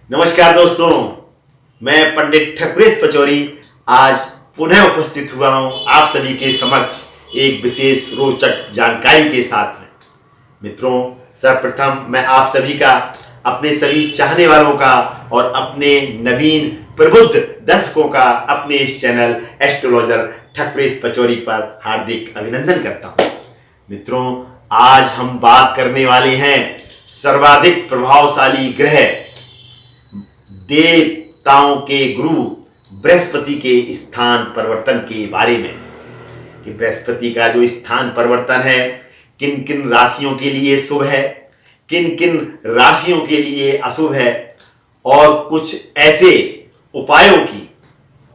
नमस्कार दोस्तों, मैं पंडित ठकुरेश पचौरी आज पुनः उपस्थित हुआ हूं आप सभी के समक्ष एक विशेष रोचक जानकारी के साथ में। मित्रों, सर्वप्रथम मैं आप सभी का, अपने सभी चाहने वालों का और अपने नवीन प्रबुद्ध दर्शकों का अपने इस चैनल एस्ट्रोलॉजर ठकुरेश पचौरी पर हार्दिक अभिनंदन करता हूं। मित्रों, आज हम बात करने वाले हैं सर्वाधिक प्रभावशाली ग्रह, देवताओं के गुरु बृहस्पति के स्थान परिवर्तन के बारे में कि बृहस्पति का जो स्थान परिवर्तन है किन किन राशियों के लिए शुभ है, किन किन राशियों के लिए अशुभ है, और कुछ ऐसे उपायों की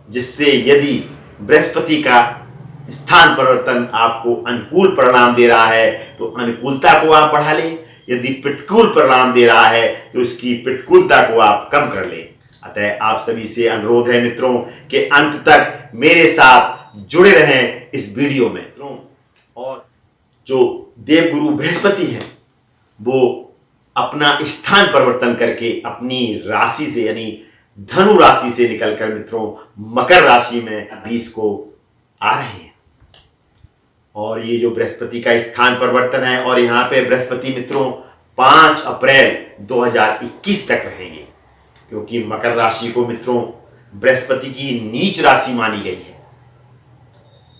जिससे यदि बृहस्पति का स्थान परिवर्तन आपको अनुकूल परिणाम दे रहा है तो अनुकूलता को आप बढ़ा लें, यदि प्रतिकूल परिणाम दे रहा है तो उसकी प्रतिकूलता को आप कम कर लें। अतः आप सभी से अनुरोध है मित्रों कि अंत तक मेरे साथ जुड़े रहें इस वीडियो में। और जो देवगुरु बृहस्पति हैं वो अपना स्थान परिवर्तन करके अपनी राशि से यानी धनु राशि से निकलकर मित्रों मकर राशि में 20 को आ रहे हैं। और ये जो बृहस्पति का स्थान परिवर्तन है, और यहाँ पे बृहस्पति मित्रों 5 अप्रैल 2021 तक रहेंगे, क्योंकि मकर राशि को मित्रों बृहस्पति की नीच राशि मानी गई है,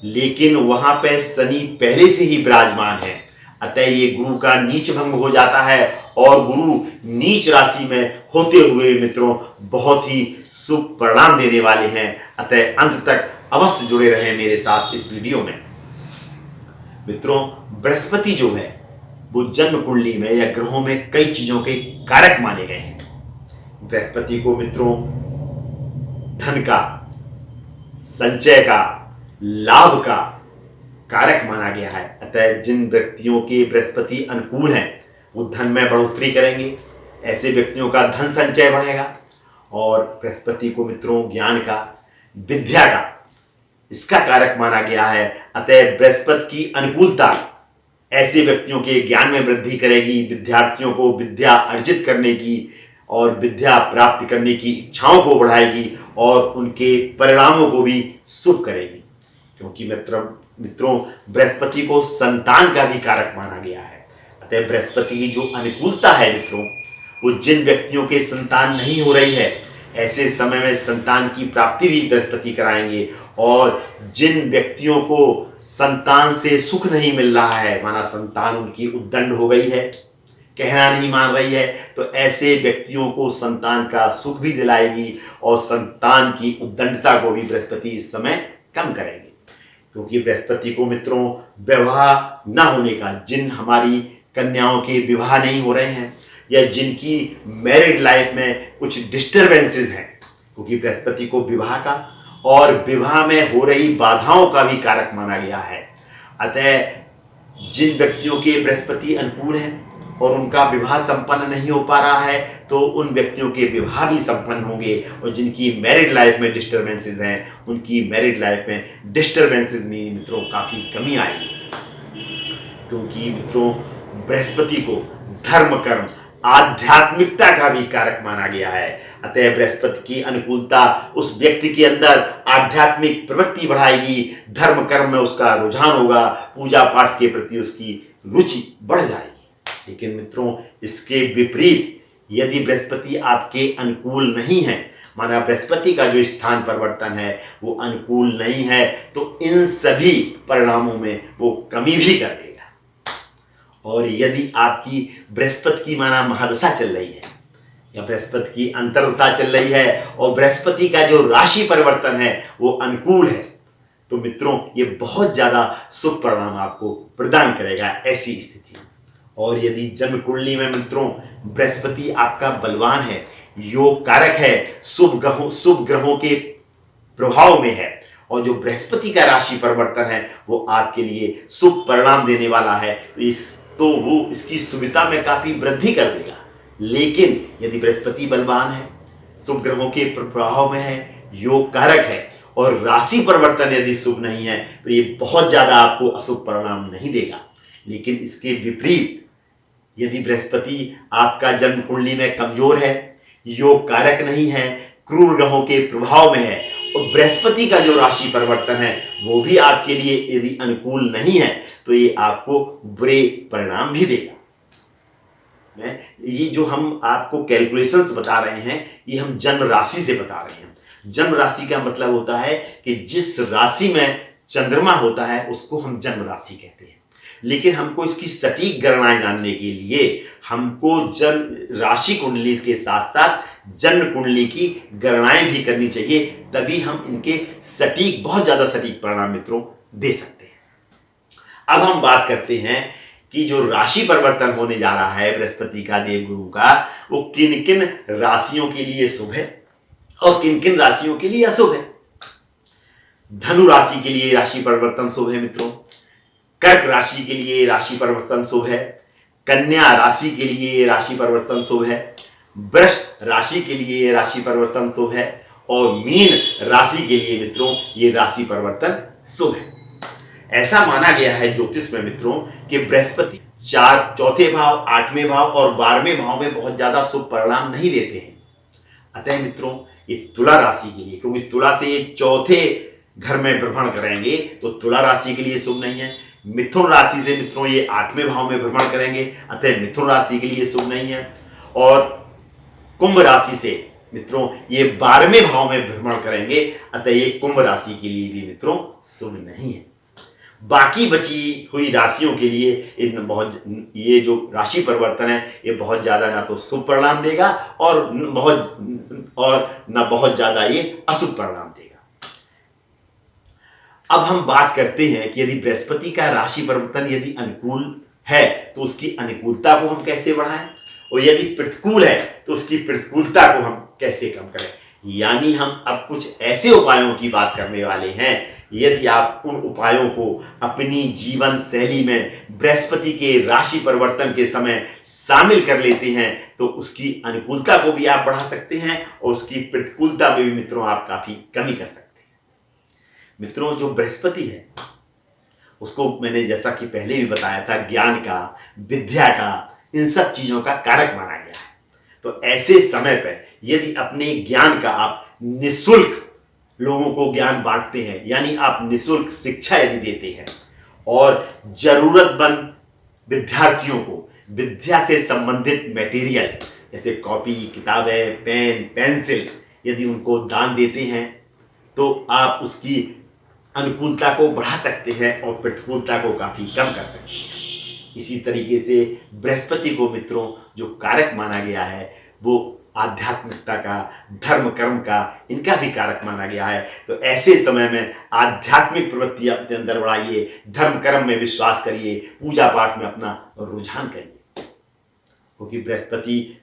लेकिन वहां पे शनि पहले से ही विराजमान है। अतः ये गुरु का नीच भंग हो जाता है और गुरु नीच राशि में होते हुए मित्रों बहुत ही शुभ परिणाम देने वाले हैं। अतः अंत तक अवश्य जुड़े रहें मेरे साथ इस वीडियो में। मित्रों, बृहस्पति जो है वो जन्म कुंडली में या ग्रहों में कई चीजों के कारक माने गए हैं। बृहस्पति को मित्रों धन का, संचय का, लाभ का कारक माना गया है। अतः जिन व्यक्तियों के बृहस्पति अनुकूल हैं वो धन में बढ़ोतरी करेंगे, ऐसे व्यक्तियों का धन संचय बढ़ेगा। और बृहस्पति को मित्रों ज्ञान का, विद्या का, इसका कारक माना गया है। अतः बृहस्पति की अनुकूलता ऐसे व्यक्तियों के ज्ञान में वृद्धि करेगी, विद्यार्थियों को विद्या अर्जित करने की और विद्या प्राप्त करने की इच्छाओं को बढ़ाएगी और उनके परिणामों को भी शुभ करेगी। क्योंकि मित्रों बृहस्पति को संतान का भी कारक माना गया है। अतः बृहस्पति की जो अनुकूलता है मित्रों, वो जिन व्यक्तियों के संतान नहीं हो रही है ऐसे समय में संतान की प्राप्ति भी बृहस्पति कराएंगे। और जिन व्यक्तियों को संतान से सुख नहीं मिल रहा है, माना संतान उनकी उद्दंड हो गई है, कहना नहीं मान रही है, तो ऐसे व्यक्तियों को संतान का सुख भी दिलाएगी और संतान की उद्दंडता को भी बृहस्पति इस समय कम करेंगे। क्योंकि बृहस्पति को मित्रों विवाह न होने का, जिन हमारी कन्याओं के विवाह नहीं हो रहे हैं या जिनकी मैरिड लाइफ में कुछ डिस्टर्बेंसेस हैं, क्योंकि बृहस्पति को विवाह का और विवाह में हो रही बाधाओं का भी कारक माना गया है। अतः जिन व्यक्तियों के बृहस्पति अनुकूल हैं और उनका विवाह संपन्न नहीं हो पा रहा है तो उन व्यक्तियों के विवाह भी संपन्न होंगे। और जिनकी मैरिड लाइफ में डिस्टर्बेंसेस हैं उनकी मैरिड लाइफ में डिस्टर्बेंसेस में मित्रों काफ़ी कमी आएगी। क्योंकि मित्रों बृहस्पति को धर्म, कर्म, आध्यात्मिकता का भी कारक माना गया है। अतः बृहस्पति की अनुकूलता उस व्यक्ति के अंदर आध्यात्मिक प्रवृत्ति बढ़ाएगी, धर्म कर्म में उसका रुझान होगा, पूजा पाठ के प्रति उसकी रुचि बढ़ जाएगी। लेकिन मित्रों इसके विपरीत यदि बृहस्पति आपके अनुकूल नहीं है, माना बृहस्पति का जो स्थान परिवर्तन है वो अनुकूल नहीं है, तो इन सभी परिणामों में वो कमी भी कर देगा। और यदि आपकी बृहस्पति की माना महादशा चल रही है या बृहस्पति की अंतर्दशा चल रही है और बृहस्पति का जो राशि परिवर्तन है वो अनुकूल है, तो मित्रों ये बहुत ज्यादा शुभ परिणाम आपको प्रदान करेगा ऐसी स्थिति। और यदि जन्म कुंडली में मित्रों बृहस्पति आपका बलवान है, योग कारक है, शुभ ग्रहों के प्रभाव में है और जो बृहस्पति का राशि परिवर्तन है वो आपके लिए शुभ परिणाम देने वाला है, तो वो इसकी सुविधा में काफी वृद्धि कर देगा। लेकिन यदि बृहस्पति बलवान है, शुभ ग्रहों के प्रभाव में है, योग कारक है और राशि परिवर्तन यदि शुभ नहीं है तो ये बहुत ज्यादा आपको अशुभ परिणाम नहीं देगा। लेकिन इसके विपरीत यदि बृहस्पति आपका जन्म कुंडली में कमजोर है योग कारक नहीं है, क्रूर ग्रहों के प्रभाव में है, और बृहस्पति का जो राशि परिवर्तन है वो भी आपके लिए यदि अनुकूल नहीं है तो ये आपको बुरे परिणाम भी देगा। ये जो हम आपको कैलकुलेशंस बता रहे हैं ये हम जन्म राशि से बता रहे हैं। जन्म राशि का मतलब होता है कि जिस राशि में चंद्रमा होता है उसको हम जन्म राशि कहते हैं, लेकिन हमको इसकी सटीक गणनाएं जानने के लिए हमको जन्म राशि कुंडली के साथ साथ जन्म कुंडली की गणनाएं भी करनी चाहिए, तभी हम इनके सटीक, बहुत ज्यादा सटीक परिणाम मित्रों दे सकते हैं। अब हम बात करते हैं कि जो राशि परिवर्तन होने जा रहा है बृहस्पति का, देवगुरु का, वो किन किन राशियों के लिए शुभ है और किन किन राशियों के लिए अशुभ है। धनु राशि के लिए राशि परिवर्तन शुभ है मित्रों, कर्क राशि के लिए राशि परिवर्तन शुभ है, कन्या राशि के लिए राशि परिवर्तन शुभ है, वृष राशि के लिए राशि परिवर्तन शुभ है, और मीन राशि के लिए मित्रों ये राशि परिवर्तन शुभ है। ऐसा माना गया है ज्योतिष में मित्रों कि बृहस्पति चौथे भाव, 8वें भाव और 12वें भाव में बहुत ज्यादा शुभ परिणाम नहीं देते हैं। अतः मित्रों ये तुला राशि के लिए, क्योंकि तुला से ये चौथे घर में भ्रमण करेंगे तो तुला राशि के लिए शुभ नहीं है। मिथुन राशि से मित्रों ये 8वें भाव में भ्रमण करेंगे, अतः मिथुन राशि के लिए शुभ नहीं है। और कुंभ राशि से मित्रों ये 12वें भाव में भ्रमण करेंगे, अतः ये कुंभ राशि के लिए भी मित्रों शुभ नहीं है। बाकी बची हुई राशियों के लिए ये जो राशि परिवर्तन है ये बहुत ज्यादा ना तो शुभ परिणाम देगा और न बहुत ज्यादा ये अशुभ परिणाम देगा। अब हम बात करते हैं कि यदि बृहस्पति का राशि परिवर्तन यदि अनुकूल है तो उसकी अनुकूलता को हम कैसे बढ़ाएं, और यदि प्रतिकूल है तो उसकी प्रतिकूलता को हम कैसे कम करें। यानी हम अब कुछ ऐसे उपायों की बात करने वाले हैं, यदि आप उन उपायों को अपनी जीवन शैली में बृहस्पति के राशि परिवर्तन के समय शामिल कर लेते हैं तो उसकी अनुकूलता को भी आप बढ़ा सकते हैं और उसकी प्रतिकूलता में भी मित्रों आप काफी कमी कर सकते हैं। मित्रों जो बृहस्पति है उसको मैंने जैसा कि पहले भी बताया था ज्ञान का, विद्या का, इन सब चीजों का कारक माना गया है। तो ऐसे समय पर यदि अपने ज्ञान का आप निःशुल्क लोगों को ज्ञान बांटते हैं, यानी आप निःशुल्क शिक्षा यदि देते हैं और जरूरतमंद विद्यार्थियों को विद्या से संबंधित मटेरियल जैसे कॉपी, किताबें, पेन, पेंसिल यदि उनको दान देते हैं तो आप उसकी अनुकूलता को बढ़ा सकते हैं और प्रतिकूलता को काफी कम कर सकते हैं। इसी तरीके से बृहस्पति को मित्रों जो कारक माना गया है वो आध्यात्मिकता का, धर्म कर्म का, इनका भी कारक माना गया है। तो ऐसे समय में आध्यात्मिक प्रवृत्ति अपने अंदर बढ़ाइए, धर्म कर्म में विश्वास करिए, पूजा पाठ में अपना रुझान करिए, क्योंकि बृहस्पति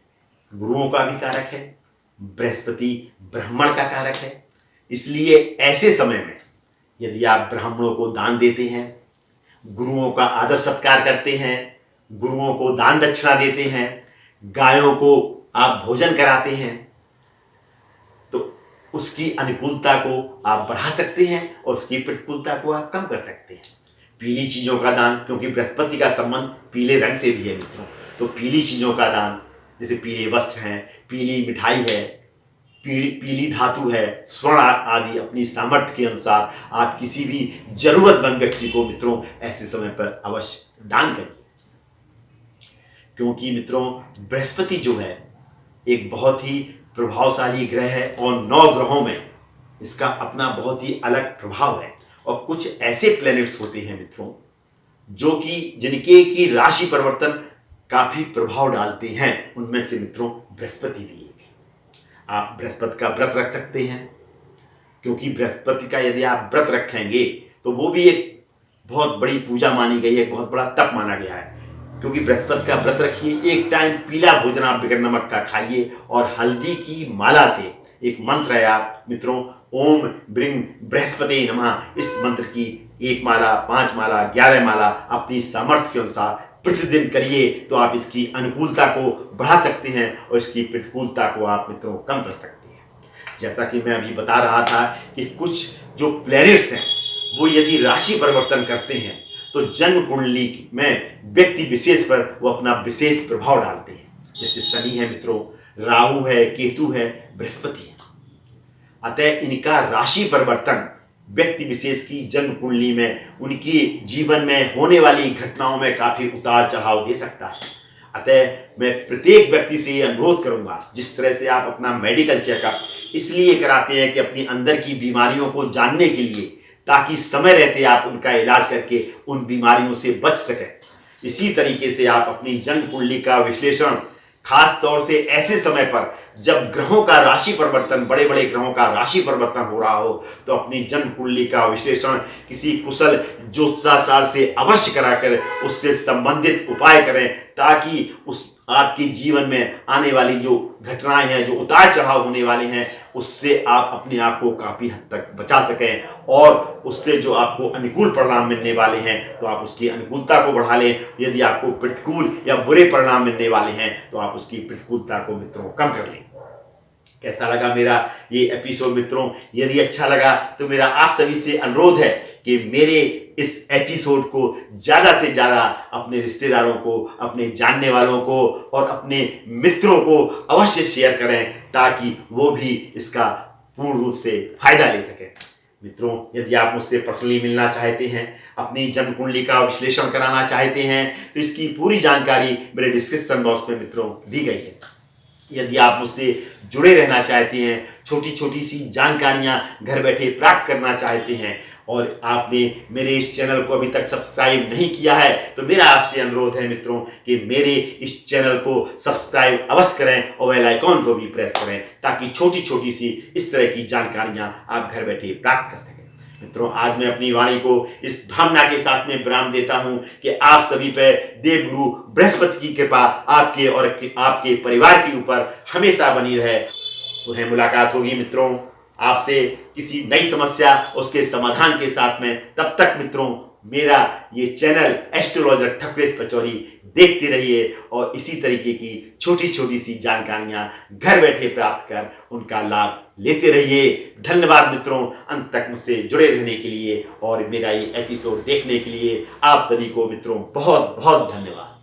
गुरुओं का भी कारक है, बृहस्पति ब्राह्मण का कारक है। इसलिए ऐसे समय में यदि आप ब्राह्मणों को दान देते हैं, गुरुओं का आदर सत्कार करते हैं, गुरुओं को दान दक्षिणा देते हैं, गायों को आप भोजन कराते हैं, तो उसकी अनुकूलता को आप बढ़ा सकते हैं और उसकी प्रतिकूलता को आप कम कर सकते हैं। पीली चीजों का दान, क्योंकि बृहस्पति का संबंध पीले रंग से भी है मित्रों, तो पीली चीजों का दान जैसे पीले वस्त्र हैं, पीली मिठाई है, पीली धातु है, स्वर्ण आदि अपनी सामर्थ्य के अनुसार आप किसी भी जरूरतमंद व्यक्ति को मित्रों ऐसे समय पर अवश्य दान करिए। क्योंकि मित्रों बृहस्पति जो है एक बहुत ही प्रभावशाली ग्रह है और 9 ग्रहों में इसका अपना बहुत ही अलग प्रभाव है। और कुछ ऐसे प्लैनेट्स होते हैं मित्रों जो कि जिनके की राशि परिवर्तन काफी प्रभाव डालते हैं, उनमें से मित्रों बृहस्पति भी एक है। आप बृहस्पति का व्रत रख सकते हैं, क्योंकि बृहस्पति का यदि आप व्रत रखेंगे तो वो भी एक बहुत बड़ी पूजा मानी गई है, बहुत बड़ा तप माना गया है। क्योंकि बृहस्पति का व्रत रखिए, एक टाइम पीला भोजन आप बगैर नमक का खाइए और हल्दी की माला से एक मंत्र है आप मित्रों, ओम ब्रिंग बृहस्पति नमः, इस मंत्र की 1 माला, 5 माला, 11 माला अपनी सामर्थ्य के अनुसार प्रतिदिन करिए तो आप इसकी अनुकूलता को बढ़ा सकते हैं और इसकी प्रतिकूलता को आप मित्रों कम कर सकते हैं। जैसा कि मैं अभी बता रहा था कि कुछ जो प्लैनेट्स हैं वो यदि राशि परिवर्तन करते हैं तो जन्म कुंडली में व्यक्ति विशेष पर वो अपना विशेष प्रभाव डालते हैं। जैसे शनि है मित्रों, राहु है, केतु है, बृहस्पति है। अतः इनका राशि परिवर्तन व्यक्ति विशेष की जन्म कुंडली में उनके जीवन में होने वाली घटनाओं में काफी उतार चढ़ाव दे सकता है। अतः मैं प्रत्येक व्यक्ति से ये अनुरोध करूंगा, जिस तरह से आप अपना मेडिकल चेकअप इसलिए कराते हैं कि अपनी अंदर की बीमारियों को जानने के लिए, ताकि समय रहते आप उनका इलाज करके उन बीमारियों से बच सकें। इसी तरीके से आप अपनी जन्म कुंडली का विश्लेषण खास तौर से ऐसे समय पर जब ग्रहों का राशि परिवर्तन, बड़े बड़े ग्रहों का राशि परिवर्तन हो रहा हो, तो अपनी जन्म कुंडली का विश्लेषण किसी कुशल ज्योतिषाचार्य से अवश्य कराकर उससे संबंधित उपाय करें, ताकि उस आपके जीवन में आने वाली जो घटनाएं हैं, जो उतार चढ़ाव होने वाले हैं, उससे आप अपने आप को काफी हद तक बचा सकें, और उससे जो आपको अनुकूल परिणाम मिलने वाले हैं तो आप उसकी अनुकूलता को बढ़ा लें। यदि आपको प्रतिकूल या बुरे परिणाम मिलने वाले हैं तो आप उसकी प्रतिकूलता को मित्रों कम कर लें। कैसा लगा मेरा ये एपिसोड मित्रों? यदि अच्छा लगा तो मेरा आप सभी से अनुरोध है कि मेरे इस एपिसोड को ज़्यादा से ज़्यादा अपने रिश्तेदारों को, अपने जानने वालों को और अपने मित्रों को अवश्य शेयर करें, ताकि वो भी इसका पूर्ण रूप से फायदा ले सकें। मित्रों, यदि आप मुझसे पर्सनली मिलना चाहते हैं, अपनी जन्म कुंडली का विश्लेषण कराना चाहते हैं, तो इसकी पूरी जानकारी मेरे डिस्क्रिप्शन बॉक्स में मित्रों दी गई है। यदि आप मुझसे जुड़े रहना चाहते हैं, छोटी छोटी सी जानकारियां घर बैठे प्राप्त करना चाहते हैं, और आपने मेरे इस चैनल को अभी तक सब्सक्राइब नहीं किया है, तो मेरा आपसे अनुरोध है मित्रों कि मेरे इस चैनल को सब्सक्राइब अवश्य करें और बेल आइकॉन को भी प्रेस करें, ताकि छोटी छोटी सी इस तरह की जानकारियां आप घर बैठे प्राप्त कर सकें। मित्रों, आज मैं अपनी वाणी को इस भावना के साथ में विराम देता हूं कि आप सभी पे देवगुरु बृहस्पति की कृपा आपके और आपके परिवार के ऊपर हमेशा बनी रहे। पुनः मुलाकात होगी मित्रों आपसे किसी नई समस्या, उसके समाधान के साथ में। तब तक मित्रों, मेरा ये चैनल एस्ट्रोलॉजर ठकुरेश पचौरी देखते रहिए, और इसी तरीके की छोटी छोटी सी जानकारियां घर बैठे प्राप्त कर उनका लाभ लेते रहिए। धन्यवाद मित्रों, अंत तक मुझसे जुड़े रहने के लिए और मेरा ये एपिसोड देखने के लिए आप सभी को मित्रों बहुत बहुत धन्यवाद।